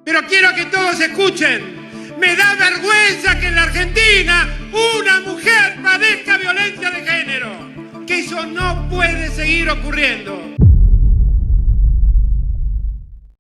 Pero quiero que todos escuchen. Me da vergüenza que en la Argentina una mujer padezca violencia de género. Que eso no puede seguir ocurriendo.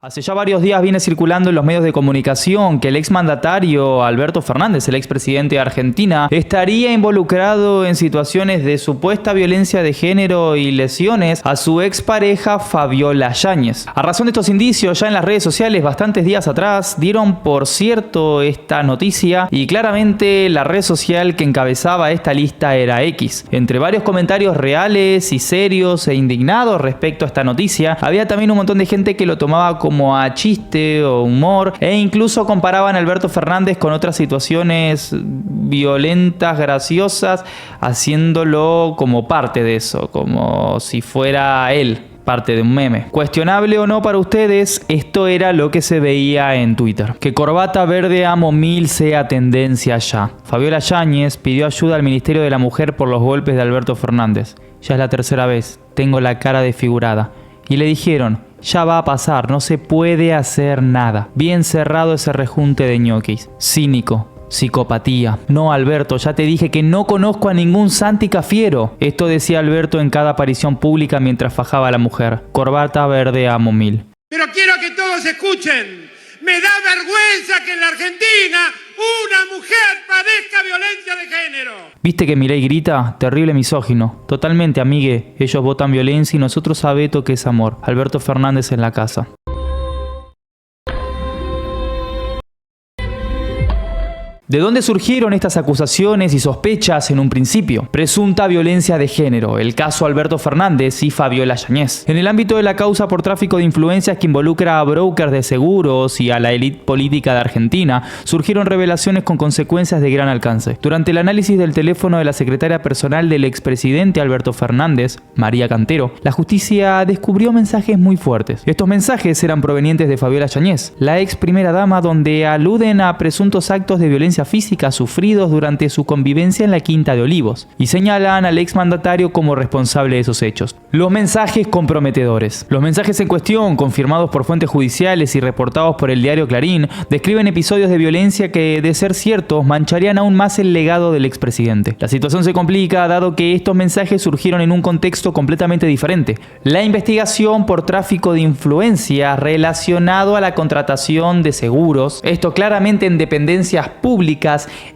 Hace ya varios días viene circulando en los medios de comunicación que el exmandatario Alberto Fernández, el expresidente de Argentina, estaría involucrado en situaciones de supuesta violencia de género y lesiones a su expareja Fabiola Yáñez. A razón de estos indicios, ya en las redes sociales bastantes días atrás dieron por cierto esta noticia y claramente la red social que encabezaba esta lista era X. Entre varios comentarios reales y serios e indignados respecto a esta noticia, había también un montón de gente que lo tomaba como a chiste o humor e incluso comparaban a Alberto Fernández con otras situaciones violentas, graciosas, haciéndolo como parte de eso, como si fuera él parte de un meme. Cuestionable o no para ustedes, esto era lo que se veía en Twitter. Que corbata verde amo mil sea tendencia ya. Fabiola Yáñez pidió ayuda al Ministerio de la Mujer por los golpes de Alberto Fernández. Ya es la tercera vez, tengo la cara desfigurada. Y le dijeron, ya va a pasar, no se puede hacer nada. Bien cerrado ese rejunte de ñoquis. Cínico. Psicopatía. No, Alberto, ya te dije que no conozco a ningún Santi Cafiero. Esto decía Alberto en cada aparición pública mientras fajaba a la mujer. Corbata verde amo mil. Pero quiero que todos escuchen. Me da vergüenza que en la Argentina una mujer padezca violencia de género. ¿Viste que Milei grita? Terrible misógino. Totalmente, amigue. Ellos votan violencia y nosotros abeto que es amor. Alberto Fernández en la casa. ¿De dónde surgieron estas acusaciones y sospechas en un principio? Presunta violencia de género, el caso Alberto Fernández y Fabiola Yáñez. En el ámbito de la causa por tráfico de influencias que involucra a brokers de seguros y a la élite política de Argentina, surgieron revelaciones con consecuencias de gran alcance. Durante el análisis del teléfono de la secretaria personal del expresidente Alberto Fernández, María Cantero, la justicia descubrió mensajes muy fuertes. Estos mensajes eran provenientes de Fabiola Yáñez, la ex primera dama, donde aluden a presuntos actos de violencia física sufridos durante su convivencia en la Quinta de Olivos y señalan al exmandatario como responsable de esos hechos. Los mensajes comprometedores. Los mensajes en cuestión, confirmados por fuentes judiciales y reportados por el diario Clarín, describen episodios de violencia que, de ser ciertos, mancharían aún más el legado del expresidente. La situación se complica dado que estos mensajes surgieron en un contexto completamente diferente. La investigación por tráfico de influencia relacionado a la contratación de seguros, esto claramente en dependencias públicas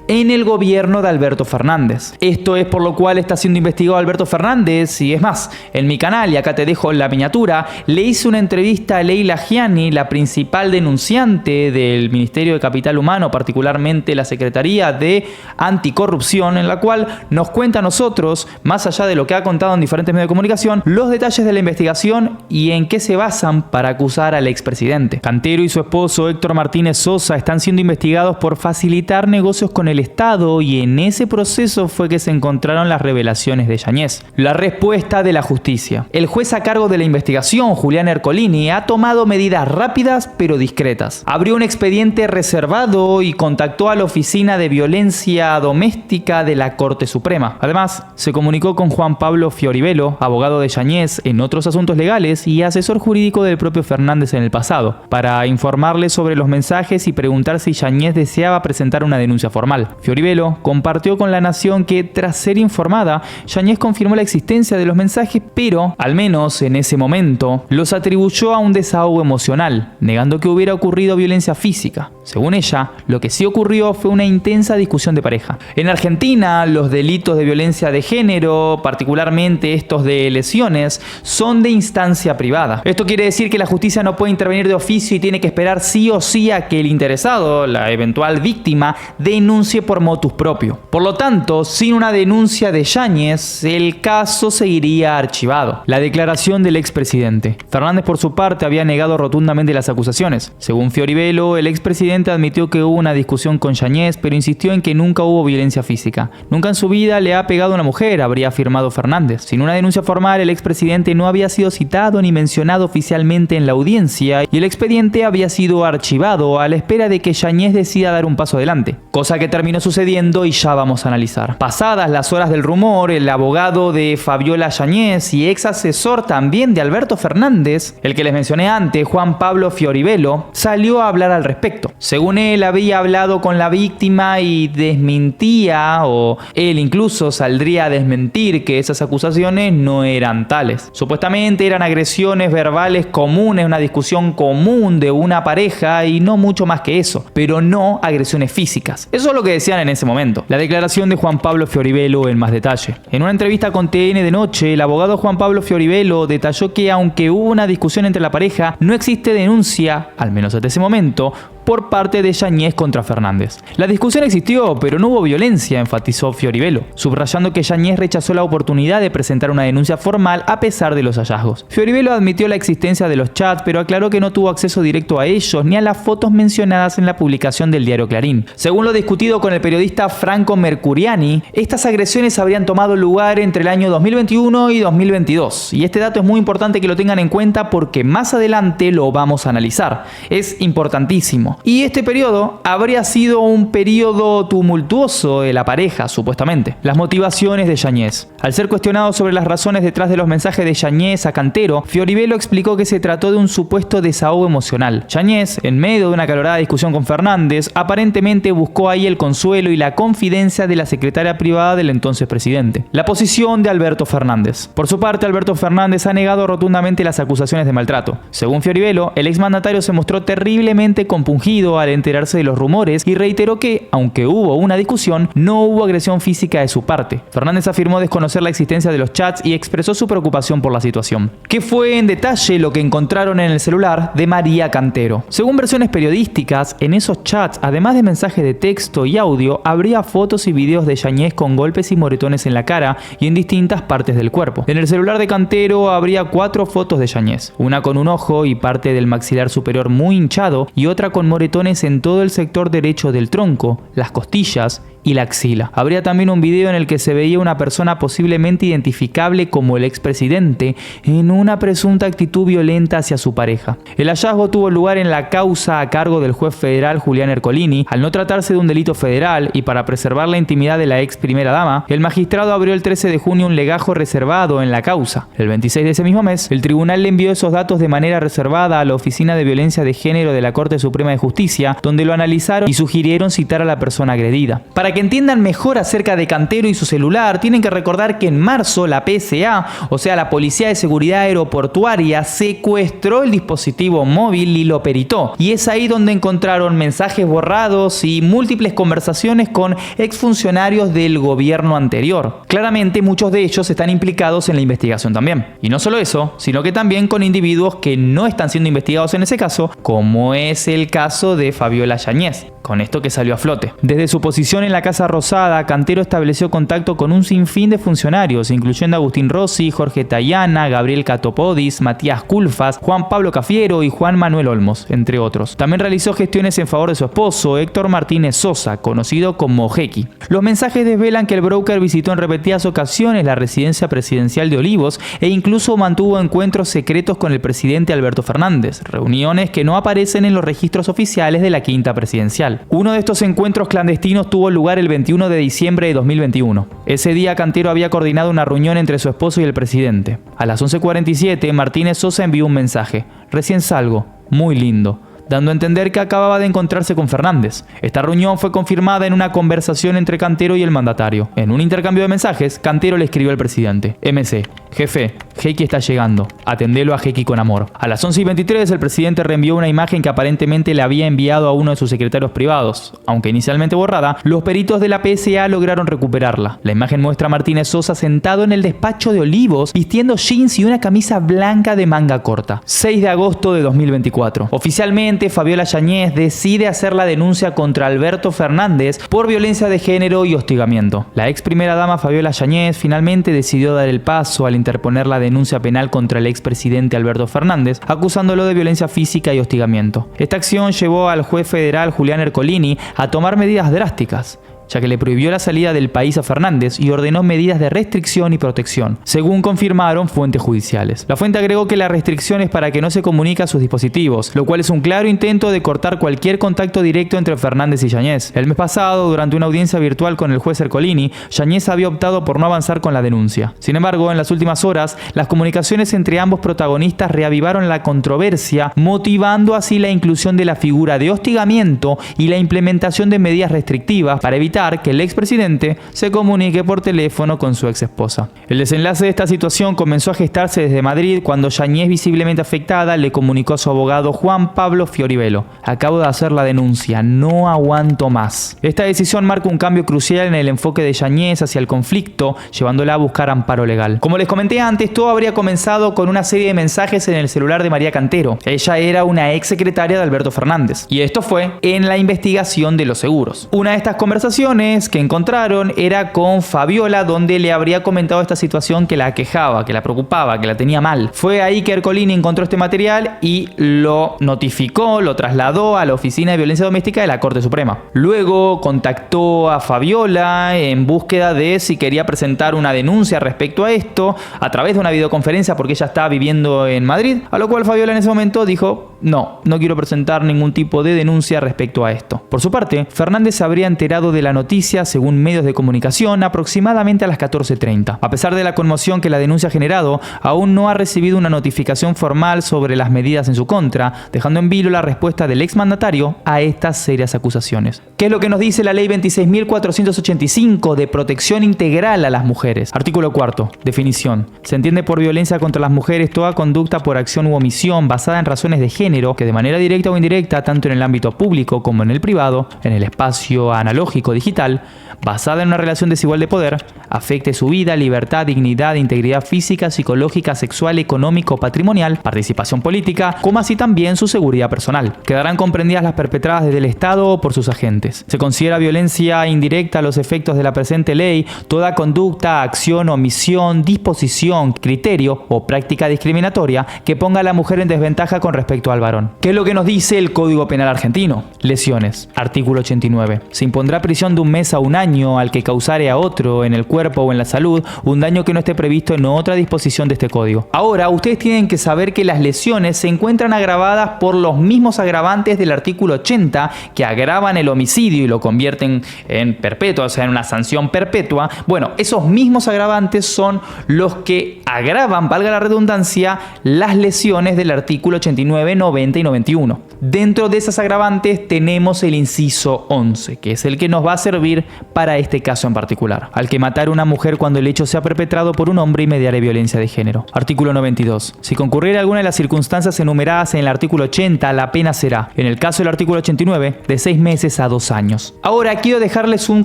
en el gobierno de Alberto Fernández. Esto es por lo cual está siendo investigado Alberto Fernández y es más, en mi canal, y acá te dejo la miniatura, le hice una entrevista a Leila Gianni, la principal denunciante del Ministerio de Capital Humano, particularmente la Secretaría de Anticorrupción, en la cual nos cuenta a nosotros, más allá de lo que ha contado en diferentes medios de comunicación, los detalles de la investigación y en qué se basan para acusar al expresidente. Cantero y su esposo Héctor Martínez Sosa están siendo investigados por facilitar negocios con el Estado y en ese proceso fue que se encontraron las revelaciones de Yáñez. La respuesta de la justicia. El juez a cargo de la investigación, Julián Ercolini, ha tomado medidas rápidas pero discretas. Abrió un expediente reservado y contactó a la Oficina de Violencia Doméstica de la Corte Suprema. Además, se comunicó con Juan Pablo Fioribelo, abogado de Yáñez en otros asuntos legales y asesor jurídico del propio Fernández en el pasado, para informarle sobre los mensajes y preguntar si Yáñez deseaba presentar una denuncia formal. Fioribelo compartió con La Nación que, tras ser informada, Yáñez confirmó la existencia de los mensajes, pero, al menos en ese momento, los atribuyó a un desahogo emocional, negando que hubiera ocurrido violencia física. Según ella, lo que sí ocurrió fue una intensa discusión de pareja. En Argentina, los delitos de violencia de género, particularmente estos de lesiones, son de instancia privada. Esto quiere decir que la justicia no puede intervenir de oficio y tiene que esperar sí o sí a que el interesado, la eventual víctima, denuncie por motus propio. Por lo tanto, sin una denuncia de Yáñez, el caso seguiría archivado. La declaración del expresidente. Fernández, por su parte, había negado rotundamente las acusaciones. Según Fioribelo, el expresidente admitió que hubo una discusión con Yáñez, pero insistió en que nunca hubo violencia física. Nunca en su vida le ha pegado a una mujer, habría afirmado Fernández. Sin una denuncia formal, el expresidente no había sido citado ni mencionado oficialmente en la audiencia y el expediente había sido archivado a la espera de que Yáñez decida dar un paso adelante. Cosa que terminó terminó sucediendo y ya vamos a analizar. Pasadas las horas del rumor, el abogado de Fabiola Yáñez y ex asesor también de Alberto Fernández, el que les mencioné antes, Juan Pablo Fioribello, salió a hablar al respecto. Según él, había hablado con la víctima y desmentía, o él incluso saldría a desmentir que esas acusaciones no eran tales. Supuestamente eran agresiones verbales comunes, una discusión común de una pareja y no mucho más que eso, pero no agresiones físicas. Eso es lo que decían en ese momento. La declaración de Juan Pablo Fioribello en más detalle. En una entrevista con TN de Noche, el abogado Juan Pablo Fioribello detalló que aunque hubo una discusión entre la pareja, no existe denuncia, al menos hasta ese momento, por parte de Yáñez contra Fernández. La discusión existió, pero no hubo violencia, enfatizó Fioribello, subrayando que Yáñez rechazó la oportunidad de presentar una denuncia formal a pesar de los hallazgos. Fioribello admitió la existencia de los chats, pero aclaró que no tuvo acceso directo a ellos ni a las fotos mencionadas en la publicación del diario Clarín. Según lo discutido con el periodista Franco Mercuriani, estas agresiones habrían tomado lugar entre el año 2021 y 2022. Y este dato es muy importante que lo tengan en cuenta porque más adelante lo vamos a analizar. Es importantísimo. Y este periodo habría sido un periodo tumultuoso de la pareja, supuestamente. Las motivaciones de Yáñez. Al ser cuestionado sobre las razones detrás de los mensajes de Yáñez a Cantero, Fioribello explicó que se trató de un supuesto desahogo emocional. Yáñez, en medio de una acalorada discusión con Fernández, aparentemente buscó ahí el consuelo y la confidencia de la secretaria privada del entonces presidente. La posición de Alberto Fernández. Por su parte, Alberto Fernández ha negado rotundamente las acusaciones de maltrato. Según Fioribello, el exmandatario se mostró terriblemente compungido al enterarse de los rumores y reiteró que, aunque hubo una discusión, no hubo agresión física de su parte. Fernández afirmó desconocer la existencia de los chats y expresó su preocupación por la situación. ¿Qué fue en detalle lo que encontraron en el celular de María Cantero? Según versiones periodísticas, en esos chats, además de mensajes de texto y audio, habría fotos y videos de Yáñez con golpes y moretones en la cara y en distintas partes del cuerpo. En el celular de Cantero habría 4 fotos de Yáñez, una con un ojo y parte del maxilar superior muy hinchado y otra con moretones en todo el sector derecho del tronco, las costillas y la axila. Habría también un video en el que se veía una persona posiblemente identificable como el expresidente en una presunta actitud violenta hacia su pareja. El hallazgo tuvo lugar en la causa a cargo del juez federal Julián Ercolini. Al no tratarse de un delito federal y para preservar la intimidad de la ex primera dama, el magistrado abrió el 13 de junio un legajo reservado en la causa. El 26 de ese mismo mes, el tribunal le envió esos datos de manera reservada a la Oficina de Violencia de Género de la Corte Suprema de Justicia, donde lo analizaron y sugirieron citar a la persona agredida. Para que entiendan mejor acerca de Cantero y su celular, tienen que recordar que en marzo la PSA, o sea la Policía de Seguridad Aeroportuaria, secuestró el dispositivo móvil y lo peritó. Y es ahí donde encontraron mensajes borrados y múltiples conversaciones con exfuncionarios del gobierno anterior. Claramente muchos de ellos están implicados en la investigación también. Y no solo eso, sino que también con individuos que no están siendo investigados en ese caso, como es el caso de Fabiola Yáñez, con esto que salió a flote. Desde su posición en la Casa Rosada, Cantero estableció contacto con un sinfín de funcionarios, incluyendo a Agustín Rossi, Jorge Tayana, Gabriel Catopodis, Matías Culfas, Juan Pablo Cafiero y Juan Manuel Olmos, entre otros. También realizó gestiones en favor de su esposo, Héctor Martínez Sosa, conocido como Jequi. Los mensajes desvelan que el broker visitó en repetidas ocasiones la residencia presidencial de Olivos e incluso mantuvo encuentros secretos con el presidente Alberto Fernández, reuniones que no aparecen en los registros oficiales de la Quinta Presidencial. Uno de estos encuentros clandestinos tuvo lugar el 21 de diciembre de 2021. Ese día Cantero había coordinado una reunión entre su esposo y el presidente. A las 11:47 Martínez Sosa envió un mensaje: "Recién salgo, muy lindo", dando a entender que acababa de encontrarse con Fernández. Esta reunión fue confirmada en una conversación entre Cantero y el mandatario. En un intercambio de mensajes, Cantero le escribió al presidente: "MC, jefe, Jequi está llegando, atendelo a Jequi con amor". A las 11:23 el presidente reenvió una imagen que aparentemente le había enviado a uno de sus secretarios privados. Aunque inicialmente borrada, los peritos de la PSA lograron recuperarla. La imagen muestra a Martínez Sosa sentado en el despacho de Olivos, vistiendo jeans y una camisa blanca de manga corta. 6 de agosto de 2024. Oficialmente, Fabiola Yáñez decide hacer la denuncia contra Alberto Fernández por violencia de género y hostigamiento. La ex primera dama Fabiola Yáñez finalmente decidió dar el paso al interponer la denuncia penal contra el expresidente Alberto Fernández, acusándolo de violencia física y hostigamiento. Esta acción llevó al juez federal Julián Ercolini a tomar medidas drásticas. ya que le prohibió la salida del país a Fernández y ordenó medidas de restricción y protección, según confirmaron fuentes judiciales. La fuente agregó que la restricción es para que no se comunique a sus dispositivos, lo cual es un claro intento de cortar cualquier contacto directo entre Fernández y Yáñez. El mes pasado, durante una audiencia virtual con el juez Ercolini, Yáñez había optado por no avanzar con la denuncia. Sin embargo, en las últimas horas, las comunicaciones entre ambos protagonistas reavivaron la controversia, motivando así la inclusión de la figura de hostigamiento y la implementación de medidas restrictivas para evitar que el expresidente se comunique por teléfono con su exesposa. El desenlace de esta situación comenzó a gestarse desde Madrid cuando Yáñez, visiblemente afectada, le comunicó a su abogado Juan Pablo Fioribelo: acabo de hacer la denuncia, no aguanto más. Esta decisión marca un cambio crucial en el enfoque de Yáñez hacia el conflicto, llevándola a buscar amparo legal. Como les comenté antes, todo habría comenzado con una serie de mensajes en el celular de María Cantero. Ella era una ex secretaria de Alberto Fernández, y esto fue en la investigación de los seguros. Una de estas conversaciones que encontraron era con Fabiola, donde le habría comentado esta situación que la aquejaba, que la preocupaba, que la tenía mal. Fue ahí que Ercolini encontró este material y lo notificó, lo trasladó a la Oficina de Violencia Doméstica de la Corte Suprema. Luego contactó a Fabiola en búsqueda de si quería presentar una denuncia respecto a esto a través de una videoconferencia, porque ella estaba viviendo en Madrid, a lo cual Fabiola en ese momento dijo: no quiero presentar ningún tipo de denuncia respecto a esto. Por su parte, Fernández se habría enterado de la noticia, según medios de comunicación, aproximadamente a las 14:30. A pesar de la conmoción que la denuncia ha generado, aún no ha recibido una notificación formal sobre las medidas en su contra, dejando en vilo la respuesta del exmandatario a estas serias acusaciones. ¿Qué es lo que nos dice la Ley 26.485 de protección integral a las mujeres? Artículo 4. Definición. Se entiende por violencia contra las mujeres toda conducta por acción u omisión basada en razones de género que de manera directa o indirecta, tanto en el ámbito público como en el privado, en el espacio analógico digital, basada en una relación desigual de poder, afecte su vida, libertad, dignidad, integridad física, psicológica, sexual, económico, patrimonial, participación política, como así también su seguridad personal. Quedarán comprendidas las perpetradas desde el Estado o por sus agentes. Se considera violencia indirecta a los efectos de la presente ley toda conducta, acción, omisión, disposición, criterio o práctica discriminatoria que ponga a la mujer en desventaja con respecto al varón. ¿Qué es lo que nos dice el Código Penal argentino? Lesiones. Artículo 89. Se impondrá prisión de 1 mes a 1 año al que causare a otro en el cuerpo o en la salud un daño que no esté previsto en otra disposición de este código. Ahora, ustedes tienen que saber que las lesiones se encuentran agravadas por los mismos agravantes del artículo 80 que agravan el homicidio y lo convierten en perpetua, o sea, en una sanción perpetua. Bueno, esos mismos agravantes son los que agravan, valga la redundancia, las lesiones del artículo 89, 90 y 91. Dentro de esas agravantes tenemos el inciso 11, que es el que nos va a servir para este caso en particular. Al que matar a una mujer cuando el hecho sea perpetrado por un hombre y mediare violencia de género. Artículo 92. Si concurriera alguna de las circunstancias enumeradas en el artículo 80, la pena será, en el caso del artículo 89, de 6 meses a 2 años. Ahora quiero dejarles un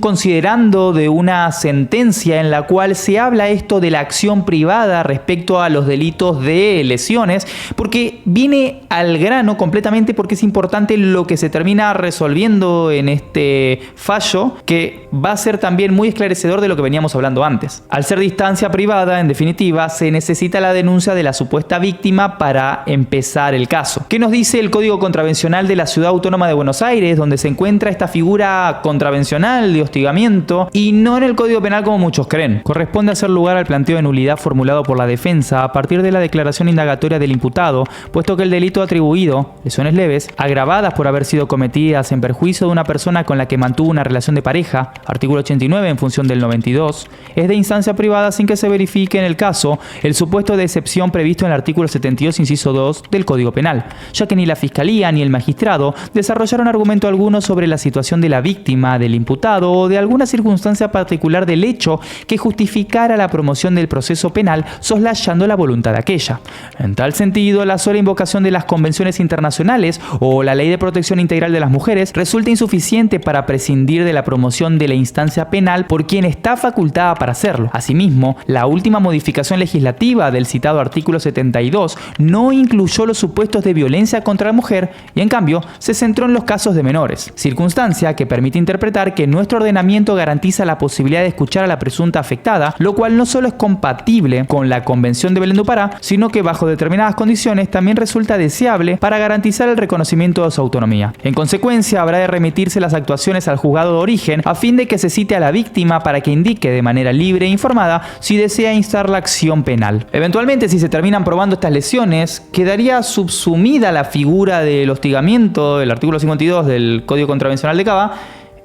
considerando de una sentencia en la cual se habla esto de la acción privada respecto a los delitos de lesiones, porque viene al grano completamente, porque es importante lo que se termina resolviendo en este fallo, que va a ser también muy esclarecedor de lo que veníamos hablando antes. Al ser distancia privada, en definitiva, se necesita la denuncia de la supuesta víctima para empezar el caso. ¿Qué nos dice el Código Contravencional de la Ciudad Autónoma de Buenos Aires, donde se encuentra esta figura contravencional de hostigamiento, y no en el Código Penal como muchos creen? Corresponde hacer lugar al planteo de nulidad formulado por la defensa a partir de la declaración indagatoria del imputado, puesto que el delito atribuido, lesiones leves, agravadas por haber sido cometidas en perjuicio de una persona con la que mantuvo una relación de pareja, artículo 89 en función del 92, es de instancia privada sin que se verifique en el caso el supuesto de excepción previsto en el artículo 72 inciso 2 del Código Penal, ya que ni la Fiscalía ni el magistrado desarrollaron argumento alguno sobre la situación de la víctima, del imputado o de alguna circunstancia particular del hecho que justificara la promoción del proceso penal soslayando la voluntad de aquella. En tal sentido, la sola invocación de las convenciones internacionales o la Ley de Protección Integral de las Mujeres resulta insuficiente para prescindir de la promoción de la instancia penal por quien está facultada para hacerlo. Asimismo, la última modificación legislativa del citado artículo 72 no incluyó los supuestos de violencia contra la mujer y, en cambio, se centró en los casos de menores, circunstancia que permite interpretar que nuestro ordenamiento garantiza la posibilidad de escuchar a la presunta afectada, lo cual no solo es compatible con la Convención de Belén do Pará, sino que bajo determinadas condiciones también resulta deseable vulnerable para garantizar el reconocimiento de su autonomía. En consecuencia, habrá de remitirse las actuaciones al juzgado de origen a fin de que se cite a la víctima para que indique de manera libre e informada si desea instar la acción penal. Eventualmente, si se terminan probando estas lesiones, quedaría subsumida la figura del hostigamiento del artículo 52 del Código Contravencional de Cava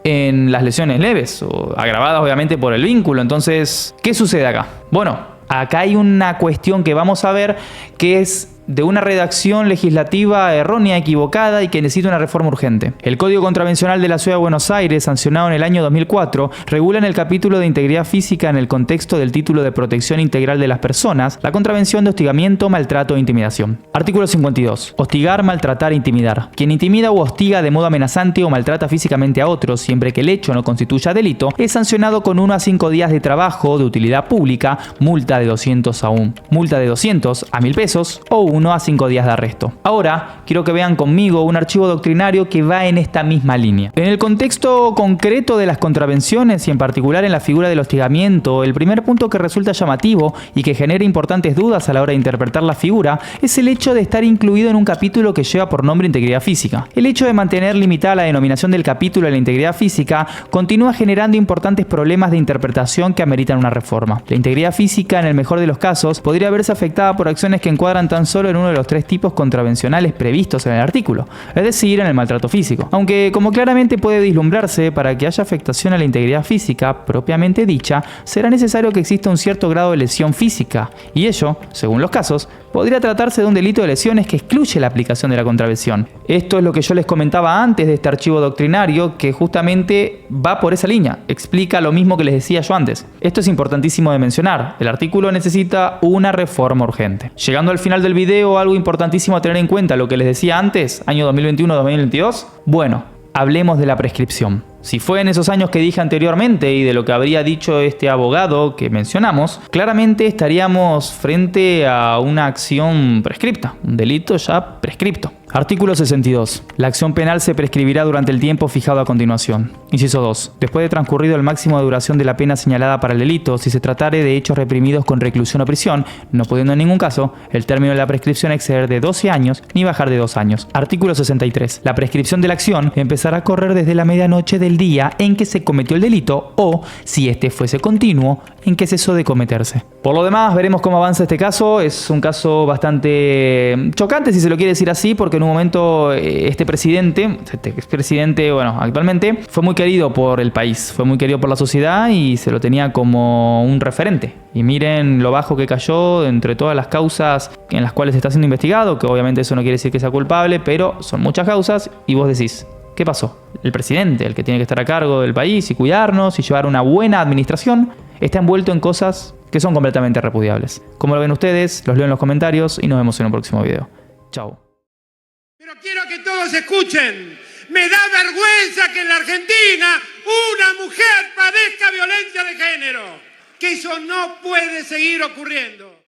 en las lesiones leves o agravadas obviamente por el vínculo. Entonces, ¿qué sucede acá? Bueno, acá hay una cuestión que vamos a ver que es de una redacción legislativa errónea, equivocada y que necesita una reforma urgente. El Código Contravencional de la Ciudad de Buenos Aires, sancionado en el año 2004, regula en el capítulo de integridad física en el contexto del título de protección integral de las personas la contravención de hostigamiento, maltrato e intimidación. Artículo 52. Hostigar, maltratar e intimidar. Quien intimida u hostiga de modo amenazante o maltrata físicamente a otros, siempre que el hecho no constituya delito, es sancionado con 1 a 5 días de trabajo de utilidad pública, multa de 200 a 1.000 pesos o 1 a 5 días de arresto. Ahora, quiero que vean conmigo un archivo doctrinario que va en esta misma línea. En el contexto concreto de las contravenciones y en particular en la figura del hostigamiento, el primer punto que resulta llamativo y que genera importantes dudas a la hora de interpretar la figura es el hecho de estar incluido en un capítulo que lleva por nombre integridad física. El hecho de mantener limitada la denominación del capítulo de la integridad física continúa generando importantes problemas de interpretación que ameritan una reforma. La integridad física, en el mejor de los casos, podría verse afectada por acciones que encuadran tan solo en uno de los 3 tipos contravencionales previstos en el artículo, es decir, en el maltrato físico. Aunque, como claramente puede vislumbrarse, para que haya afectación a la integridad física propiamente dicha, será necesario que exista un cierto grado de lesión física, y ello, según los casos, podría tratarse de un delito de lesiones que excluye la aplicación de la contravención. Esto es lo que yo les comentaba antes de este archivo doctrinario, que justamente va por esa línea, explica lo mismo que les decía yo antes. Esto es importantísimo de mencionar, el artículo necesita una reforma urgente. Llegando al final del video, algo importantísimo a tener en cuenta, lo que les decía antes, año 2021-2022, bueno, hablemos de la prescripción. Si fue en esos años que dije anteriormente y de lo que habría dicho este abogado que mencionamos, claramente estaríamos frente a una acción prescripta, un delito ya prescripto. Artículo 62. La acción penal se prescribirá durante el tiempo fijado a continuación. Inciso 2. Después de transcurrido el máximo de duración de la pena señalada para el delito, si se tratare de hechos reprimidos con reclusión o prisión, no pudiendo en ningún caso el término de la prescripción exceder de 12 años ni bajar de 2 años. Artículo 63. La prescripción de la acción empezará a correr desde la medianoche del día en que se cometió el delito o, si este fuese continuo, en que cesó de cometerse. Por lo demás, veremos cómo avanza este caso. Es un caso bastante chocante, si se lo quiere decir así, porque en un momento este expresidente, bueno, actualmente, fue muy querido por el país, fue muy querido por la sociedad y se lo tenía como un referente. Y miren lo bajo que cayó entre todas las causas en las cuales está siendo investigado, que obviamente eso no quiere decir que sea culpable, pero son muchas causas y vos decís, ¿qué pasó? El presidente, el que tiene que estar a cargo del país y cuidarnos y llevar una buena administración, está envuelto en cosas que son completamente repudiables. ¿Cómo lo ven ustedes? Los leo en los comentarios y nos vemos en un próximo video. Chao. Pero quiero que todos escuchen. Me da vergüenza que en la Argentina una mujer padezca violencia de género. Que eso no puede seguir ocurriendo.